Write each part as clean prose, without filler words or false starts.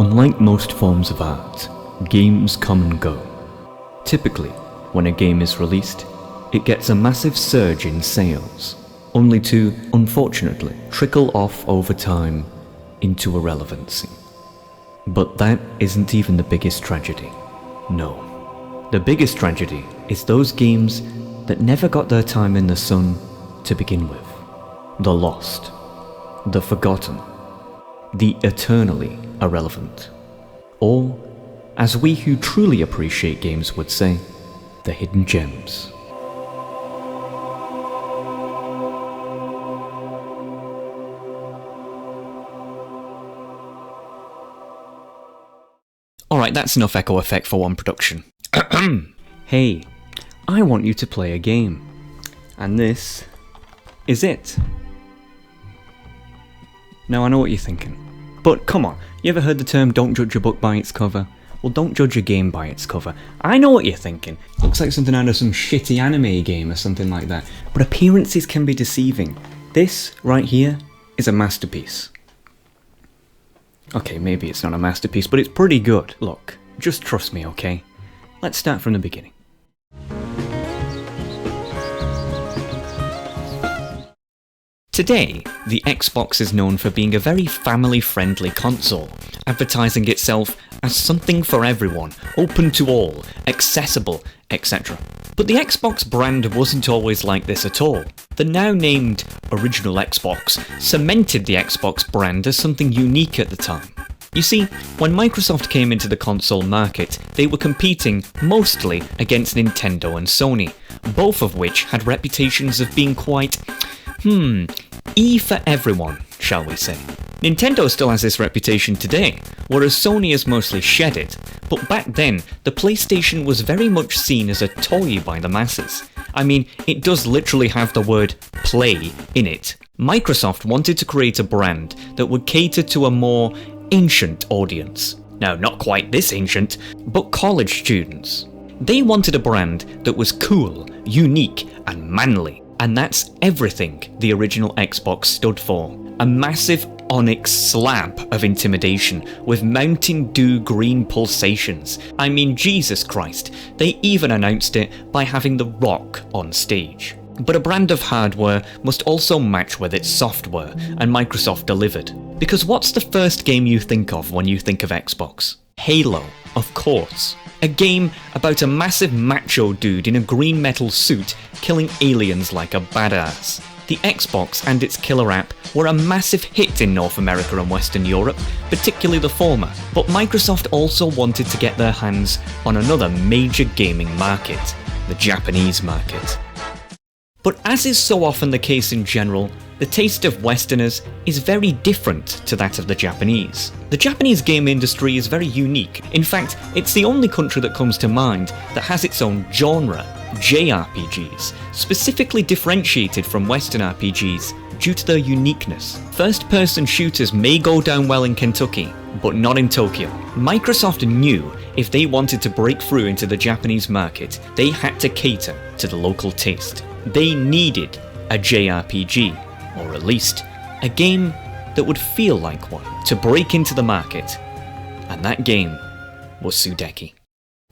Unlike most forms of art, games come and go. Typically, when a game is released, it gets a massive surge in sales, only to, unfortunately, trickle off over time into irrelevancy. But that isn't even the biggest tragedy. No. The biggest tragedy is those games that never got their time in the sun to begin with. The lost, the forgotten, the eternally irrelevant. Or, as we who truly appreciate games would say, the hidden gems. Alright, that's enough echo effect for one production. Hey, I want you to play a game. And this is it. Now I know what you're thinking. But come on, you ever heard the term don't judge a book by its cover? Well, don't judge a game by its cover. I know what you're thinking. Looks like something out of some shitty anime game or something like that. But appearances can be deceiving. This, right here, is a masterpiece. Okay, maybe it's not a masterpiece, but it's pretty good. Look, just trust me, okay? Let's start from the beginning. Today, the Xbox is known for being a very family-friendly console, advertising itself as something for everyone, open to all, accessible, etc. But the Xbox brand wasn't always like this at all. The now named original Xbox cemented the Xbox brand as something unique at the time. You see, when Microsoft came into the console market, they were competing mostly against Nintendo and Sony, both of which had reputations of being quite, E for everyone, shall we say. Nintendo still has this reputation today, whereas Sony has mostly shed it, but back then, the PlayStation was very much seen as a toy by the masses. I mean, it does literally have the word play in it. Microsoft wanted to create a brand that would cater to a more ancient audience. Now, not quite this ancient, but college students. They wanted a brand that was cool, unique, and manly. And that's everything the original Xbox stood for. A massive onyx slab of intimidation with Mountain Dew green pulsations. I mean, Jesus Christ, they even announced it by having The Rock on stage. But a brand of hardware must also match with its software, and Microsoft delivered. Because what's the first game you think of when you think of Xbox? Halo, of course. A game about a massive macho dude in a green metal suit killing aliens like a badass. The Xbox and its killer app were a massive hit in North America and Western Europe, particularly the former, but Microsoft also wanted to get their hands on another major gaming market, the Japanese market. But as is so often the case in general, the taste of Westerners is very different to that of the Japanese. The Japanese game industry is very unique. In fact, it's the only country that comes to mind that has its own genre, JRPGs, specifically differentiated from Western RPGs due to their uniqueness. First-person shooters may go down well in Kentucky, but not in Tokyo. Microsoft knew if they wanted to break through into the Japanese market, they had to cater to the local taste. They needed a JRPG, or at least a game that would feel like one, to break into the market. And that game was Sudeki.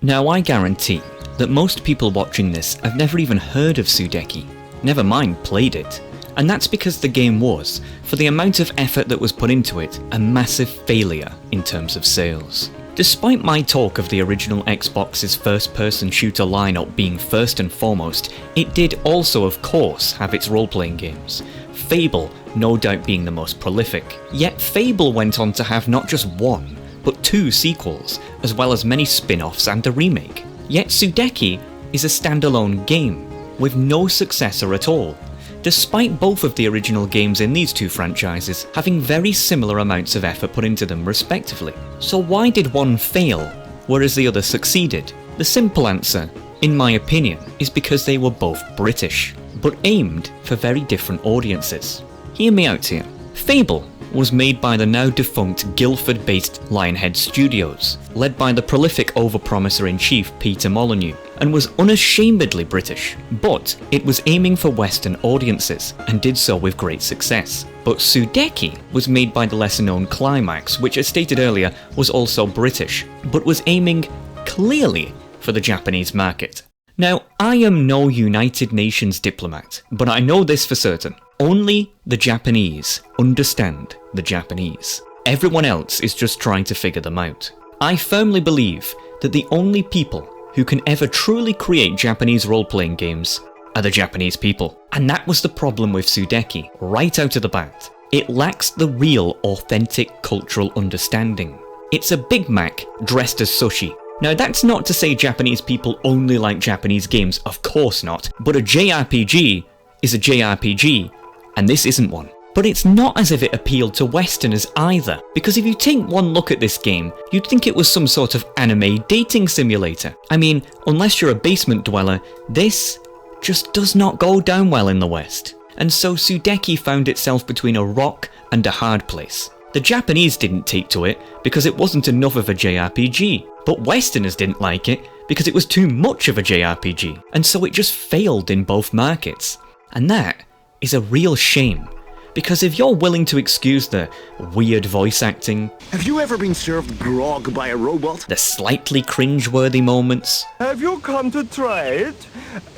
Now I guarantee that most people watching this have never even heard of Sudeki, never mind played it. And that's because the game was, for the amount of effort that was put into it, a massive failure in terms of sales. Despite my talk of the original Xbox's first-person shooter lineup being first and foremost, it did also of course have its role-playing games. Fable no doubt being the most prolific. Yet Fable went on to have not just one, but 2 sequels, as well as many spin-offs and a remake. Yet Sudeki is a standalone game, with no successor at all, despite both of the original games in these 2 franchises having very similar amounts of effort put into them respectively. So why did one fail, whereas the other succeeded? The simple answer, in my opinion, is because they were both British, but aimed for very different audiences. Hear me out here. Fable was made by the now defunct Guildford-based Lionhead Studios, led by the prolific overpromiser-in-chief Peter Molyneux, and was unashamedly British, but it was aiming for Western audiences and did so with great success. But Sudeki was made by the lesser known Climax, which as stated earlier was also British, but was aiming clearly for the Japanese market. Now, I am no United Nations diplomat, but I know this for certain. Only the Japanese understand the Japanese. Everyone else is just trying to figure them out. I firmly believe that the only people who can ever truly create Japanese role-playing games are the Japanese people. And that was the problem with Sudeki, right out of the bat. It lacks the real, authentic cultural understanding. It's a Big Mac dressed as sushi. Now that's not to say Japanese people only like Japanese games, of course not, but a JRPG is a JRPG, and this isn't one. But it's not as if it appealed to Westerners either, because if you take one look at this game, you'd think it was some sort of anime dating simulator. I mean, unless you're a basement dweller, this just does not go down well in the West. And so Sudeki found itself between a rock and a hard place. The Japanese didn't take to it because it wasn't enough of a JRPG, but Westerners didn't like it because it was too much of a JRPG, and so it just failed in both markets. And that is a real shame. Because if you're willing to excuse the weird voice acting, have you ever been served grog by a robot? The slightly cringe-worthy moments, have you come to try it?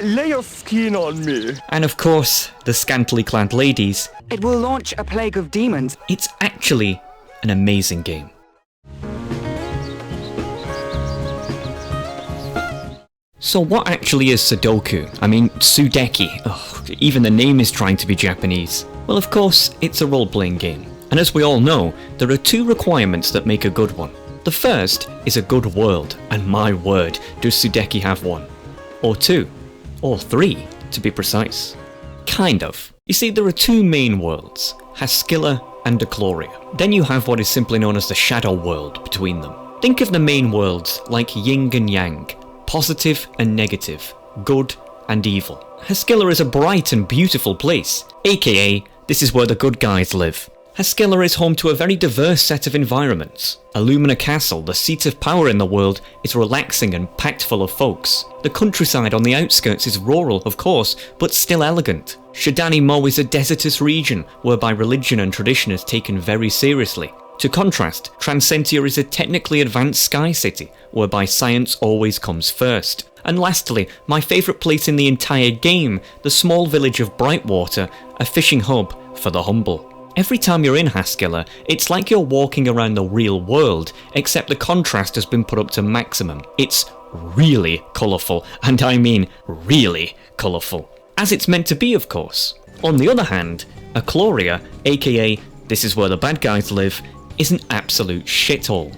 Lay your skin on me. And of course, the scantily clad ladies, it will launch a plague of demons. It's actually an amazing game. So what actually is Sudoku? I mean, Sudeki. Ugh, even the name is trying to be Japanese. Well, of course, it's a role-playing game. And as we all know, there are two requirements that make a good one. The first is a good world, and my word, does Sudeki have one. Or two. Or three, to be precise. Kind of. You see, there are two main worlds, Haskilla and Decloria. Then you have what is simply known as the Shadow World between them. Think of the main worlds like yin and yang, positive and negative, good and evil. Haskilla is a bright and beautiful place, aka this is where the good guys live. Haskilla is home to a very diverse set of environments. Illumina Castle, the seat of power in the world, is relaxing and packed full of folks. The countryside on the outskirts is rural, of course, but still elegant. Shadani Mo is a desertous region, whereby religion and tradition is taken very seriously. To contrast, Transcentia is a technically advanced sky city, whereby science always comes first. And lastly, my favourite place in the entire game, the small village of Brightwater, a fishing hub for the humble. Every time you're in Haskilla, it's like you're walking around the real world, except the contrast has been put up to maximum. It's really colourful, and I mean really colourful. As it's meant to be, of course. On the other hand, Decloria, aka this is where the bad guys live, is an absolute shithole.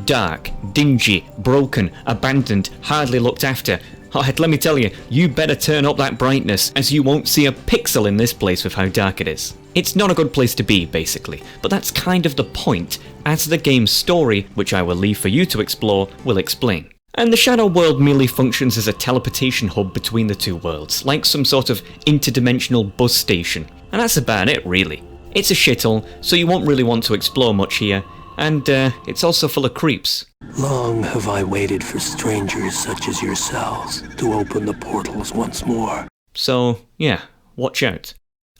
Dark, dingy, broken, abandoned, hardly looked after. Oh, let me tell you, you better turn up that brightness, as you won't see a pixel in this place with how dark it is. It's not a good place to be, basically, but that's kind of the point, as the game's story, which I will leave for you to explore, will explain. And the Shadow World merely functions as a teleportation hub between the two worlds, like some sort of interdimensional bus station. And that's about it, really. It's a shithole, so you won't really want to explore much here, and it's also full of creeps. Long have I waited for strangers such as yourselves to open the portals once more. So, yeah, watch out.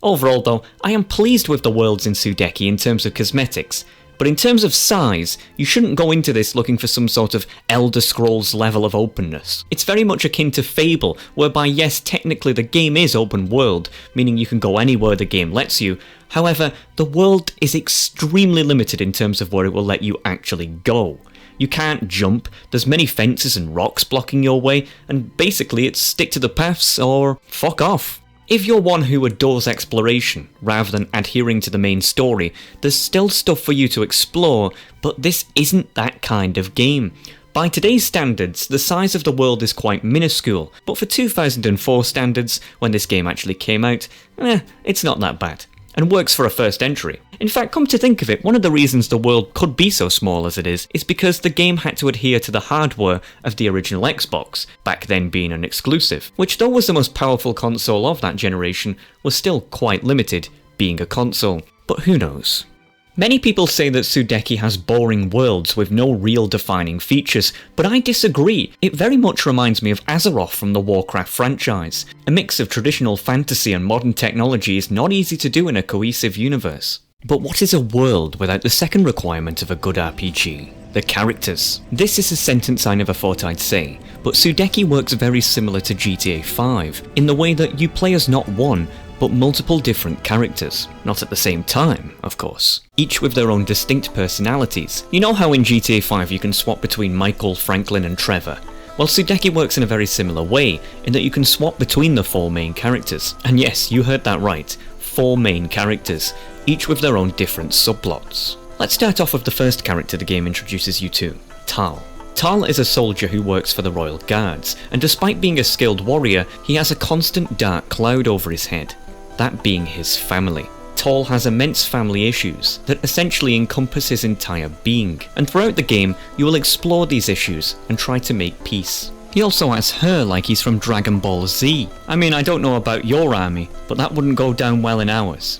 Overall though, I am pleased with the worlds in Sudeki in terms of cosmetics, but in terms of size, you shouldn't go into this looking for some sort of Elder Scrolls level of openness. It's very much akin to Fable, whereby yes, technically the game is open world, meaning you can go anywhere the game lets you. However, the world is extremely limited in terms of where it will let you actually go. You can't jump, there's many fences and rocks blocking your way, and basically it's stick to the paths or fuck off. If you're one who adores exploration, rather than adhering to the main story, there's still stuff for you to explore, but this isn't that kind of game. By today's standards, the size of the world is quite minuscule, but for 2004 standards, when this game actually came out, it's not that bad, and works for a first entry. In fact, come to think of it, one of the reasons the world could be so small as it is because the game had to adhere to the hardware of the original Xbox, back then being an exclusive, which though was the most powerful console of that generation, was still quite limited, being a console. But who knows? Many people say that Sudeki has boring worlds with no real defining features, but I disagree. It very much reminds me of Azeroth from the Warcraft franchise. A mix of traditional fantasy and modern technology is not easy to do in a cohesive universe. But what is a world without the second requirement of a good RPG? The characters. This is a sentence I never thought I'd say, but Sudeki works very similar to GTA 5, in the way that you play as not one, but multiple different characters. Not at the same time, of course. Each with their own distinct personalities. You know how in GTA 5 you can swap between Michael, Franklin and Trevor? Well, Sudeki works in a very similar way, in that you can swap between the 4 main characters. And yes, you heard that right, 4 main characters, each with their own different subplots. Let's start off with the first character the game introduces you to, Tal. Tal is a soldier who works for the Royal Guards, and despite being a skilled warrior, he has a constant dark cloud over his head. That being his family. Tal has immense family issues that essentially encompass his entire being, and throughout the game you will explore these issues and try to make peace. He also has hair like he's from Dragon Ball Z. I mean, I don't know about your army, but that wouldn't go down well in ours.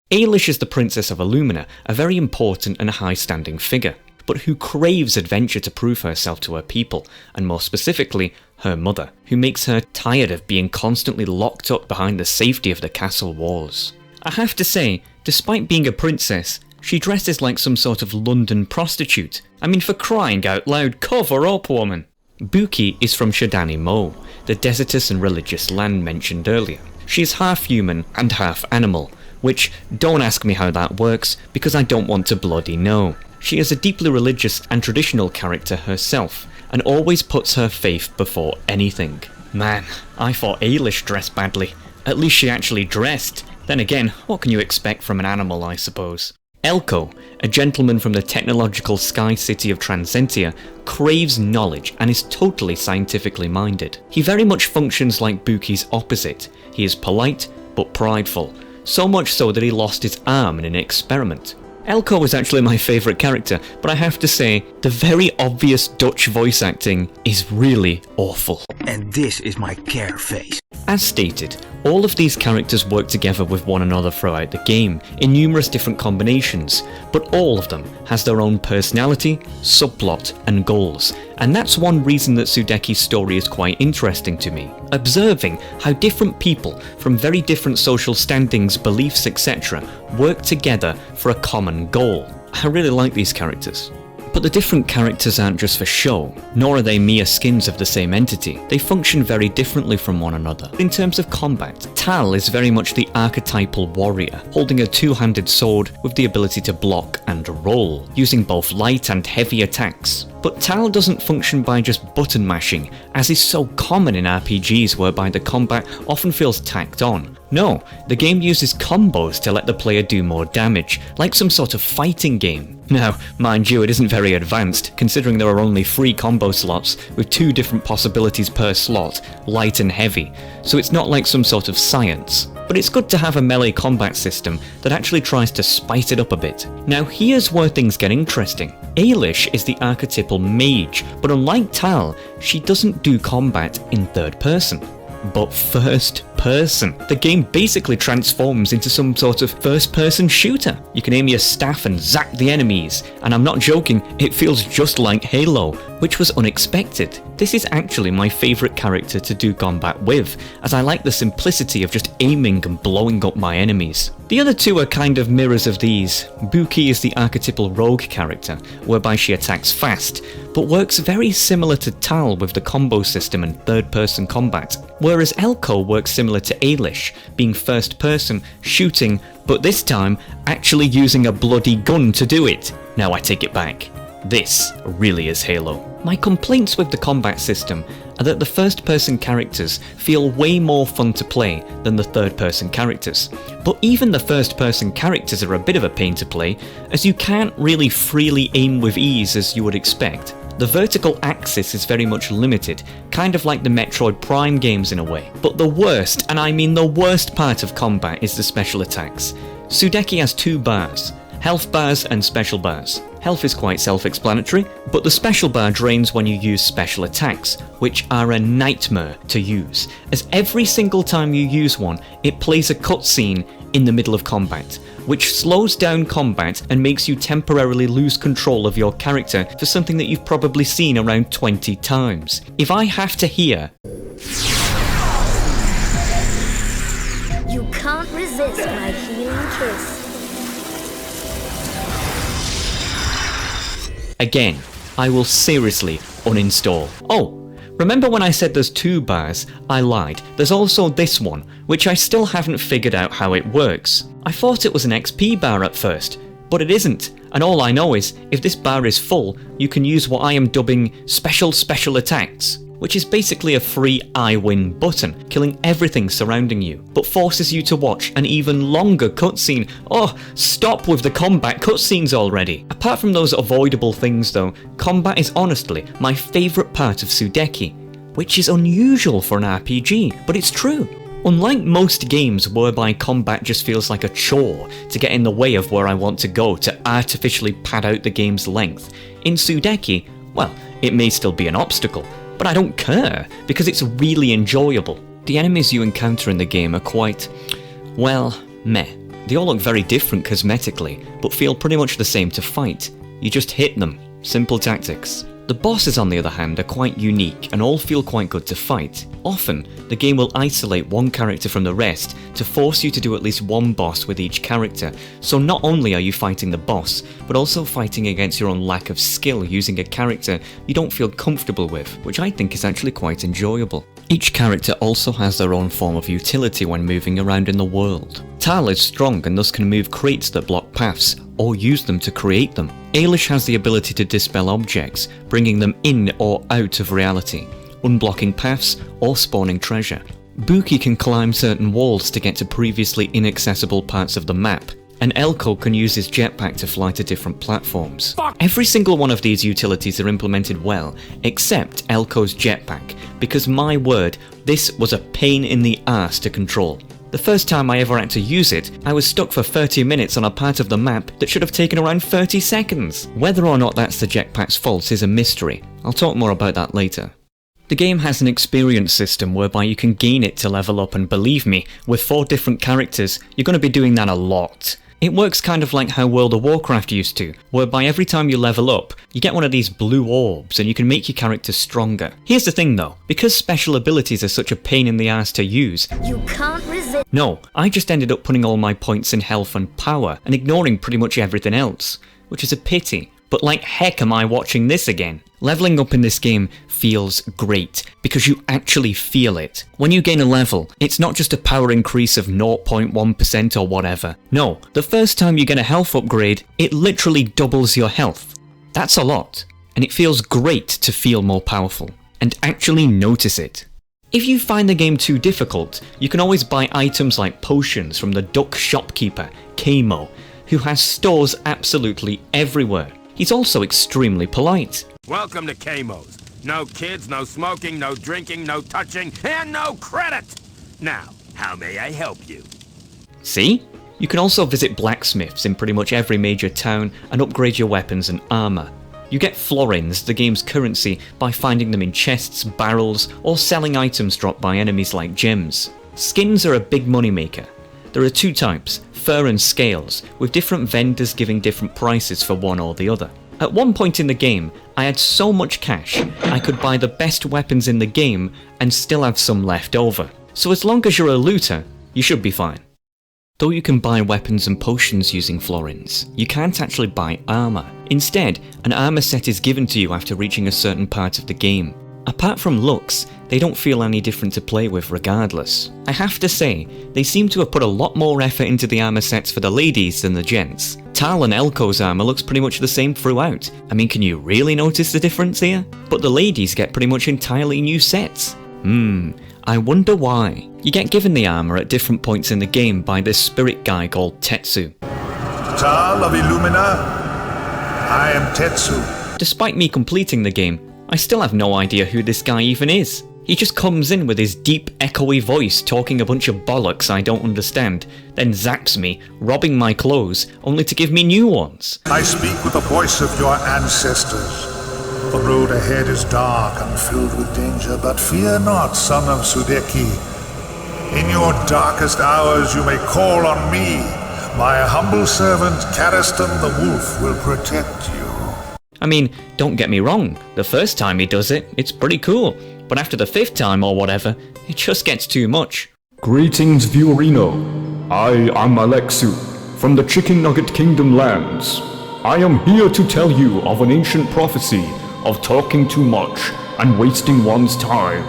Ailish is the Princess of Illumina, a very important and high-standing figure, but who craves adventure to prove herself to her people, and more specifically, her mother, who makes her tired of being constantly locked up behind the safety of the castle walls. I have to say, despite being a princess, she dresses like some sort of London prostitute. I mean, for crying out loud, cover up, woman! Buki is from Shadani Mo, the desertous and religious land mentioned earlier. She is half human and half animal, which, don't ask me how that works, because I don't want to bloody know. She is a deeply religious and traditional character herself, and always puts her faith before anything. Man, I thought Ailish dressed badly. At least she actually dressed. Then again, what can you expect from an animal, I suppose? Elko, a gentleman from the technological sky city of Transcentia, craves knowledge and is totally scientifically minded. He very much functions like Buki's opposite. He is polite, but prideful. So much so that he lost his arm in an experiment. Elko is actually my favourite character, but I have to say, the very obvious Dutch voice acting is really awful. And this is my care face. As stated, all of these characters work together with one another throughout the game, in numerous different combinations, but all of them has their own personality, subplot, and goals, and that's one reason that Sudeki's story is quite interesting to me. Observing how different people from very different social standings, beliefs, etc. work together for a common goal. I really like these characters. But the different characters aren't just for show, nor are they mere skins of the same entity. They function very differently from one another. In terms of combat, Tal is very much the archetypal warrior, holding a two-handed sword with the ability to block and roll, using both light and heavy attacks. But Tal doesn't function by just button mashing, as is so common in RPGs whereby the combat often feels tacked on. No, the game uses combos to let the player do more damage, like some sort of fighting game. Now, mind you, it isn't very advanced, considering there are only 3 combo slots, with 2 different possibilities per slot, light and heavy, so it's not like some sort of science. But it's good to have a melee combat system that actually tries to spice it up a bit. Now here's where things get interesting. Ailish is the archetypal mage, but unlike Tal, she doesn't do combat in third person, but first person. The game basically transforms into some sort of first-person shooter. You can aim your staff and zap the enemies, and I'm not joking, it feels just like Halo, which was unexpected. This is actually my favourite character to do combat with, as I like the simplicity of just aiming and blowing up my enemies. The other 2 are kind of mirrors of these. Buki is the archetypal rogue character, whereby she attacks fast, but works very similar to Tal with the combo system and third-person combat, whereas Elko works similar to Ailish, being first person, shooting, but this time actually using a bloody gun to do it. Now I take it back. This really is Halo. My complaints with the combat system are that the first person characters feel way more fun to play than the third person characters. But even the first person characters are a bit of a pain to play, as you can't really freely aim with ease as you would expect. The vertical axis is very much limited, kind of like the Metroid Prime games in a way. But the worst, and I mean the worst part of combat is the special attacks. Sudeki has 2 bars, health bars and special bars. Health is quite self-explanatory, but the special bar drains when you use special attacks, which are a nightmare to use, as every single time you use one, it plays a cutscene in the middle of combat, which slows down combat and makes you temporarily lose control of your character for something that you've probably seen around 20 times. If I have to hear, "You can't resist my healing kiss." again, I will seriously uninstall. Oh, remember when I said there's 2 bars? I lied. There's also this one, which I still haven't figured out how it works. I thought it was an XP bar at first, but it isn't, and all I know is, if this bar is full, you can use what I am dubbing special attacks, which is basically a free I win button, killing everything surrounding you, but forces you to watch an even longer cutscene. Oh, stop with the combat cutscenes already! Apart from those avoidable things though, combat is honestly my favourite part of Sudeki, which is unusual for an RPG, but it's true. Unlike most games whereby combat just feels like a chore to get in the way of where I want to go to artificially pad out the game's length, in Sudeki, well, it may still be an obstacle, but I don't care, because it's really enjoyable. The enemies you encounter in the game are quite, well, meh. They all look very different cosmetically, but feel pretty much the same to fight. You just hit them. Simple tactics. The bosses, on the other hand, are quite unique and all feel quite good to fight. Often, the game will isolate one character from the rest to force you to do at least one boss with each character, so not only are you fighting the boss, but also fighting against your own lack of skill using a character you don't feel comfortable with, which I think is actually quite enjoyable. Each character also has their own form of utility when moving around in the world. Tal is strong and thus can move crates that block paths, or use them to create them. Ailish has the ability to dispel objects, bringing them in or out of reality, unblocking paths or spawning treasure. Buki can climb certain walls to get to previously inaccessible parts of the map, and Elko can use his jetpack to fly to different platforms. Every single one of these utilities are implemented well, except Elko's jetpack, because my word, this was a pain in the ass to control. The first time I ever had to use it, I was stuck for 30 minutes on a part of the map that should have taken around 30 seconds. Whether or not that's the jetpack's fault is a mystery. I'll talk more about that later. The game has an experience system whereby you can gain it to level up, and believe me, with 4 different characters, you're going to be doing that a lot. It works kind of like how World of Warcraft used to, whereby every time you level up, you get one of these blue orbs and you can make your character stronger. Here's the thing though, because special abilities are such a pain in the ass to use, "You can't resist." no, I just ended up putting all my points in health and power and ignoring pretty much everything else, which is a pity. But like heck am I watching this again? Leveling up in this game feels great, because you actually feel it. When you gain a level, it's not just a power increase of 0.1% or whatever. No, the first time you get a health upgrade, it literally doubles your health. That's a lot, and it feels great to feel more powerful, and actually notice it. If you find the game too difficult, you can always buy items like potions from the duck shopkeeper, Kamo, who has stores absolutely everywhere. He's also extremely polite. Welcome to Kamo's. No kids, no smoking, no drinking, no touching, and no credit! Now, how may I help you? See? You can also visit blacksmiths in pretty much every major town and upgrade your weapons and armour. You get florins, the game's currency, by finding them in chests, barrels, or selling items dropped by enemies like gems. Skins are a big moneymaker. There are 2 types, fur and scales, with different vendors giving different prices for one or the other. At one point in the game, I had so much cash, I could buy the best weapons in the game and still have some left over. So as long as you're a looter, you should be fine. Though you can buy weapons and potions using florins, you can't actually buy armour. Instead, an armour set is given to you after reaching a certain part of the game. Apart from looks, they don't feel any different to play with regardless. I have to say, they seem to have put a lot more effort into the armour sets for the ladies than the gents. Tal and Elko's armour looks pretty much the same throughout. I mean, can you really notice the difference here? But the ladies get pretty much entirely new sets. I wonder why. You get given the armour at different points in the game by this spirit guy called Tetsu. Tal of Illumina, I am Tetsu. Despite me completing the game, I still have no idea who this guy even is. He just comes in with his deep, echoey voice talking a bunch of bollocks I don't understand, then zaps me, robbing my clothes, only to give me new ones. I speak with the voice of your ancestors. The road ahead is dark and filled with danger, but fear not, son of Sudeki. In your darkest hours you may call on me. My humble servant, Cariston the Wolf, will protect you. I mean, don't get me wrong, the first time he does it, it's pretty cool, but after the 5th time or whatever, it just gets too much. Greetings, Viorino. I am Alexu, from the Chicken Nugget Kingdom lands. I am here to tell you of an ancient prophecy of talking too much and wasting one's time.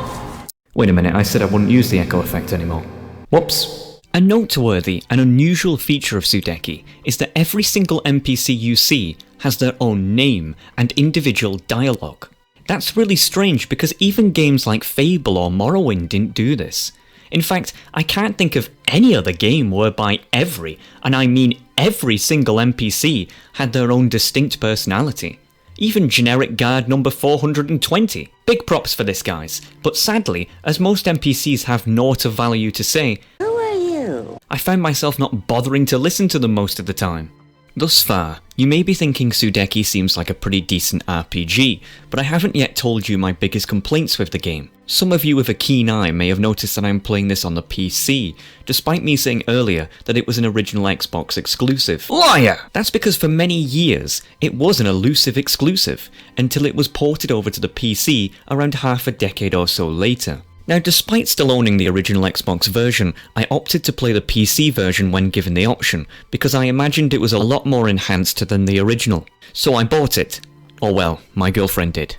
Wait a minute, I said I wouldn't use the echo effect anymore. Whoops. A noteworthy and unusual feature of Sudeki is that every single NPC you see has their own name and individual dialogue. That's really strange because even games like Fable or Morrowind didn't do this. In fact, I can't think of any other game whereby every, and I mean every single NPC had their own distinct personality. Even generic guard number 420. Big props for this, guys. But sadly, as most NPCs have naught of value to say, who are you? I found myself not bothering to listen to them most of the time. Thus far, you may be thinking Sudeki seems like a pretty decent RPG, but I haven't yet told you my biggest complaints with the game. Some of you with a keen eye may have noticed that I'm playing this on the PC, despite me saying earlier that it was an original Xbox exclusive. Liar! That's because for many years, it was an elusive exclusive, until it was ported over to the PC around half a decade or so later. Now, despite still owning the original Xbox version, I opted to play the PC version when given the option, because I imagined it was a lot more enhanced than the original. So I bought it. Or well, my girlfriend did.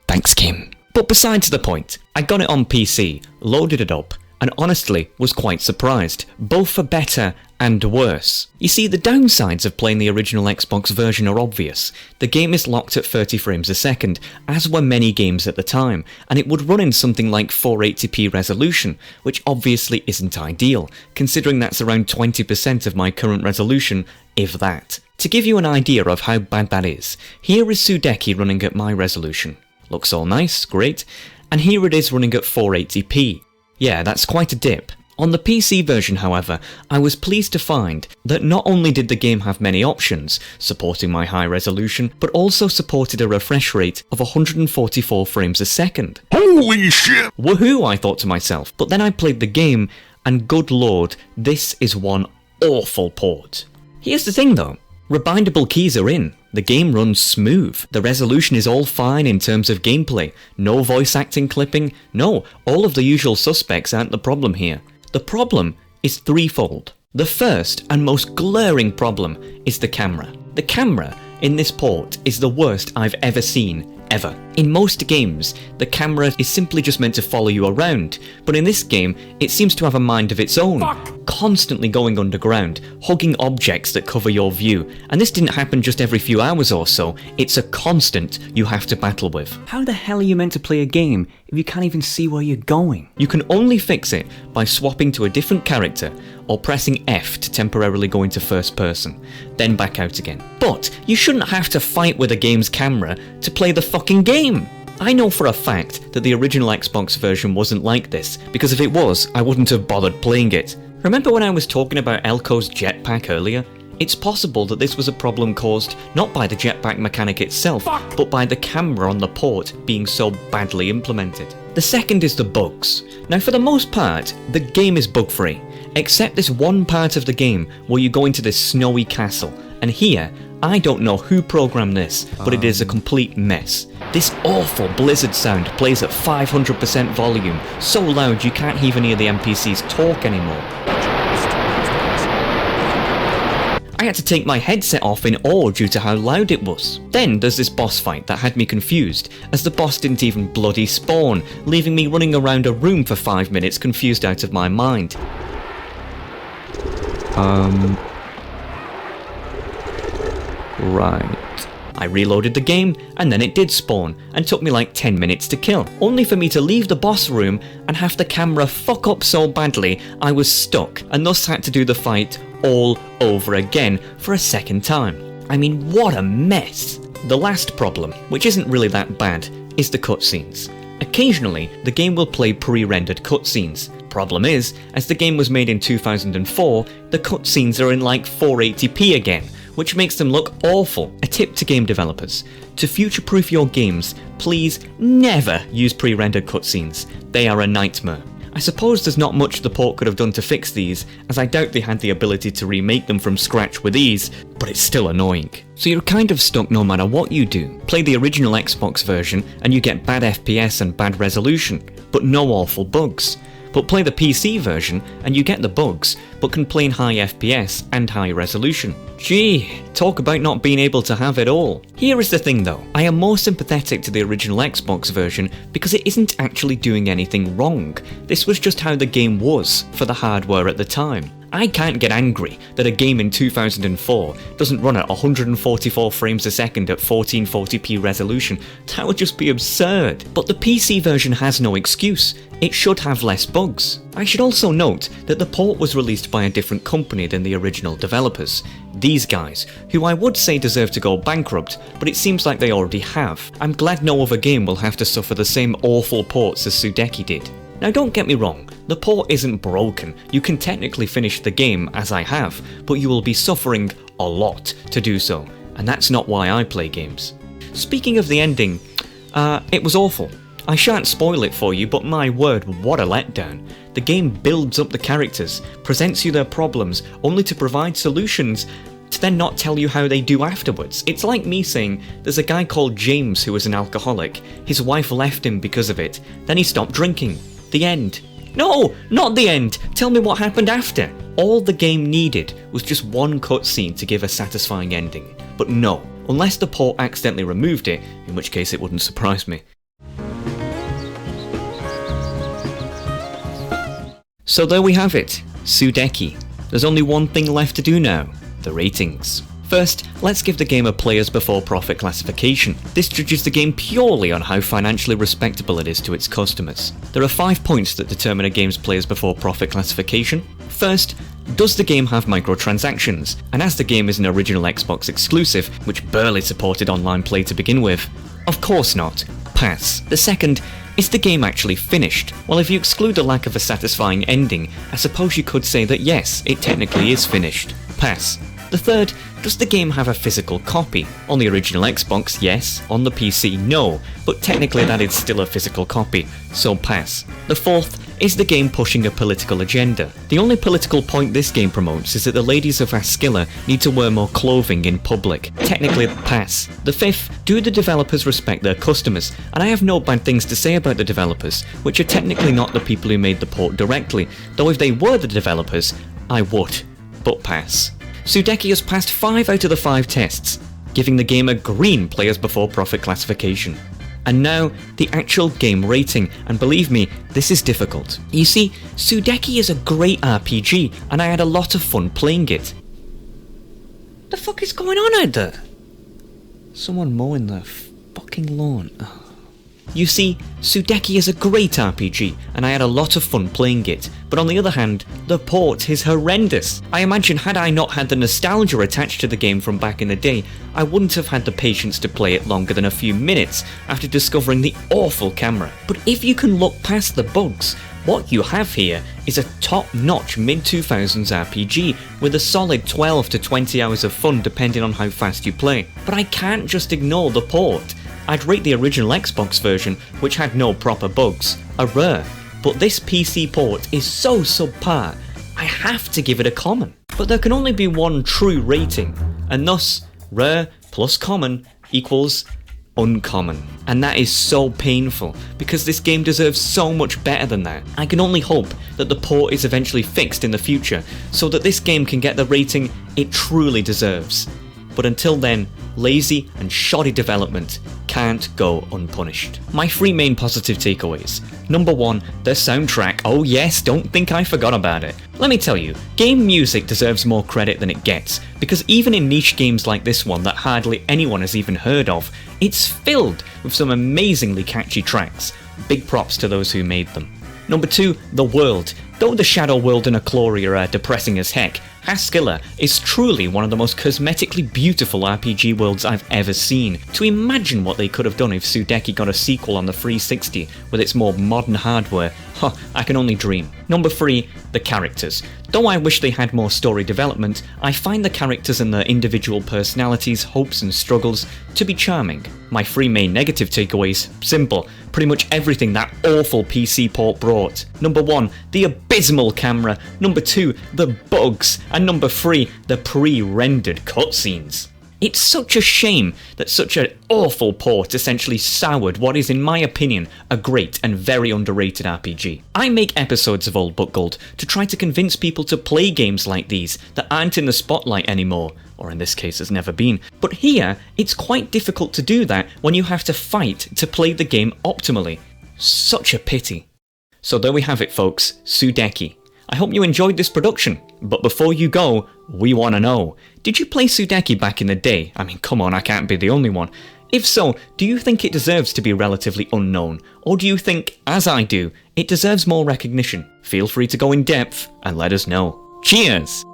Thanks, Kim. But besides the point, I got it on PC, loaded it up, and honestly was quite surprised, both for better and worse. You see, the downsides of playing the original Xbox version are obvious. The game is locked at 30 frames a second, as were many games at the time, and it would run in something like 480p resolution, which obviously isn't ideal, considering that's around 20% of my current resolution, if that. To give you an idea of how bad that is, here is Sudeki running at my resolution. Looks all nice, great, and here it is running at 480p. Yeah, that's quite a dip. On the PC version, however, I was pleased to find that not only did the game have many options, supporting my high resolution, but also supported a refresh rate of 144 frames a second. Holy shit! Woohoo, I thought to myself, but then I played the game, and good lord, this is one awful port. Here's the thing though, rebindable keys are in, the game runs smooth, the resolution is all fine in terms of gameplay, no voice acting clipping, no, all of the usual suspects aren't the problem here. The problem is threefold. The first and most glaring problem is the camera. The camera in this port is the worst I've ever seen, ever. In most games, the camera is simply just meant to follow you around, but in this game, it seems to have a mind of its own, constantly going underground, hugging objects that cover your view, and this didn't happen just every few hours or so, it's a constant you have to battle with. How the hell are you meant to play a game if you can't even see where you're going? You can only fix it by swapping to a different character, or pressing F to temporarily go into first person, then back out again. But you shouldn't have to fight with a game's camera to play the fucking game! I know for a fact that the original Xbox version wasn't like this, because if it was, I wouldn't have bothered playing it. Remember when I was talking about Elko's jetpack earlier? It's possible that this was a problem caused not by the jetpack mechanic itself, but by the camera on the port being so badly implemented. The second is the bugs. Now for the most part, the game is bug-free, except this one part of the game where you go into this snowy castle, and here, I don't know who programmed this, but it is a complete mess. This awful blizzard sound plays at 500% volume, so loud you can't even hear the NPCs talk anymore. I had to take my headset off in awe due to how loud it was. Then there's this boss fight that had me confused, as the boss didn't even bloody spawn, leaving me running around a room for 5 minutes confused out of my mind. Right. I reloaded the game, and then it did spawn, and took me like 10 minutes to kill, only for me to leave the boss room and have the camera fuck up so badly I was stuck, and thus had to do the fight all over again for a second time. I mean, what a mess! The last problem, which isn't really that bad, is the cutscenes. Occasionally, the game will play pre-rendered cutscenes. Problem is, as the game was made in 2004, the cutscenes are in like 480p again, which makes them look awful. A tip to game developers: to future-proof your games, please never use pre-rendered cutscenes. They are a nightmare. I suppose there's not much the port could have done to fix these, as I doubt they had the ability to remake them from scratch with ease, but it's still annoying. So you're kind of stuck no matter what you do. Play the original Xbox version and you get bad FPS and bad resolution, but no awful bugs. But play the PC version and you get the bugs, but can play in high FPS and high resolution. Gee, talk about not being able to have it all. Here is the thing though, I am more sympathetic to the original Xbox version because it isn't actually doing anything wrong. This was just how the game was for the hardware at the time. I can't get angry that a game in 2004 doesn't run at 144 frames a second at 1440p resolution. That would just be absurd. But the PC version has no excuse. It should have less bugs. I should also note that the port was released by a different company than the original developers. These guys, who I would say deserve to go bankrupt, but it seems like they already have. I'm glad no other game will have to suffer the same awful ports as Sudeki did. Now don't get me wrong, the port isn't broken. You can technically finish the game as I have, but you will be suffering a lot to do so, and that's not why I play games. Speaking of the ending, it was awful. I shan't spoil it for you, but my word, what a letdown. The game builds up the characters, presents you their problems, only to provide solutions, to then not tell you how they do afterwards. It's like me saying, there's a guy called James who was an alcoholic. His wife left him because of it. Then he stopped drinking. The end. No, not the end. Tell me what happened after. All the game needed was just one cutscene to give a satisfying ending. But no, unless the port accidentally removed it, in which case it wouldn't surprise me. So there we have it, Sudeki. There's only one thing left to do now, the ratings. First, let's give the game a players before profit classification. This judges the game purely on how financially respectable it is to its customers. There are 5 points that determine a game's players before profit classification. First, does the game have microtransactions? And as the game is an original Xbox exclusive, which barely supported online play to begin with, of course not. Pass. The second, is the game actually finished? Well, if you exclude the lack of a satisfying ending, I suppose you could say that yes, it technically is finished. Pass. The third, does the game have a physical copy? On the original Xbox, yes. On the PC, no. But technically that is still a physical copy, so pass. The fourth, is the game pushing a political agenda? The only political point this game promotes is that the ladies of Askilla need to wear more clothing in public. Technically, pass. The fifth, do the developers respect their customers? And I have no bad things to say about the developers, which are technically not the people who made the port directly, though if they were the developers, I would. But pass. Sudeki has passed 5 out of the 5 tests, giving the game a green players before profit classification. And now, the actual game rating, and believe me, this is difficult. You see, Sudeki is a great RPG, and I had a lot of fun playing it. The fuck is going on out there? Someone mowing their fucking lawn. Oh. You see, Sudeki is a great RPG, and I had a lot of fun playing it, but on the other hand, the port is horrendous. I imagine had I not had the nostalgia attached to the game from back in the day, I wouldn't have had the patience to play it longer than a few minutes after discovering the awful camera. But if you can look past the bugs, what you have here is a top-notch mid-2000s RPG with a solid 12 to 20 hours of fun depending on how fast you play. But I can't just ignore the port. I'd rate the original Xbox version, which had no proper bugs, a rare, but this PC port is so subpar, I have to give it a common. But there can only be one true rating, and thus, rare plus common equals uncommon. And that is so painful, because this game deserves so much better than that. I can only hope that the port is eventually fixed in the future, so that this game can get the rating it truly deserves. But until then, lazy and shoddy development can't go unpunished. My 3 main positive takeaways. Number 1, the soundtrack. Oh yes, don't think I forgot about it. Let me tell you, game music deserves more credit than it gets, because even in niche games like this one that hardly anyone has even heard of, it's filled with some amazingly catchy tracks. Big props to those who made them. Number 2, the world. Though the Shadow World and Ecloria are depressing as heck, Haskilla is truly one of the most cosmetically beautiful RPG worlds I've ever seen. To imagine what they could have done if Sudeki got a sequel on the 360 with its more modern hardware, I can only dream. Number 3, the characters. Though I wish they had more story development, I find the characters and their individual personalities, hopes and struggles to be charming. My 3 main negative takeaways, simple, pretty much everything that awful PC port brought. Number 1, the abysmal camera. Number 2, the bugs. And number 3, the pre-rendered cutscenes. It's such a shame that such an awful port essentially soured what is, in my opinion, a great and very underrated RPG. I make episodes of Old But Gold to try to convince people to play games like these that aren't in the spotlight anymore, or in this case has never been. But here, it's quite difficult to do that when you have to fight to play the game optimally. Such a pity. So there we have it, folks, Sudeki. I hope you enjoyed this production, but before you go, we want to know, did you play Sudeki back in the day? I mean, come on, I can't be the only one. If so, do you think it deserves to be relatively unknown? Or do you think, as I do, it deserves more recognition? Feel free to go in depth and let us know. Cheers!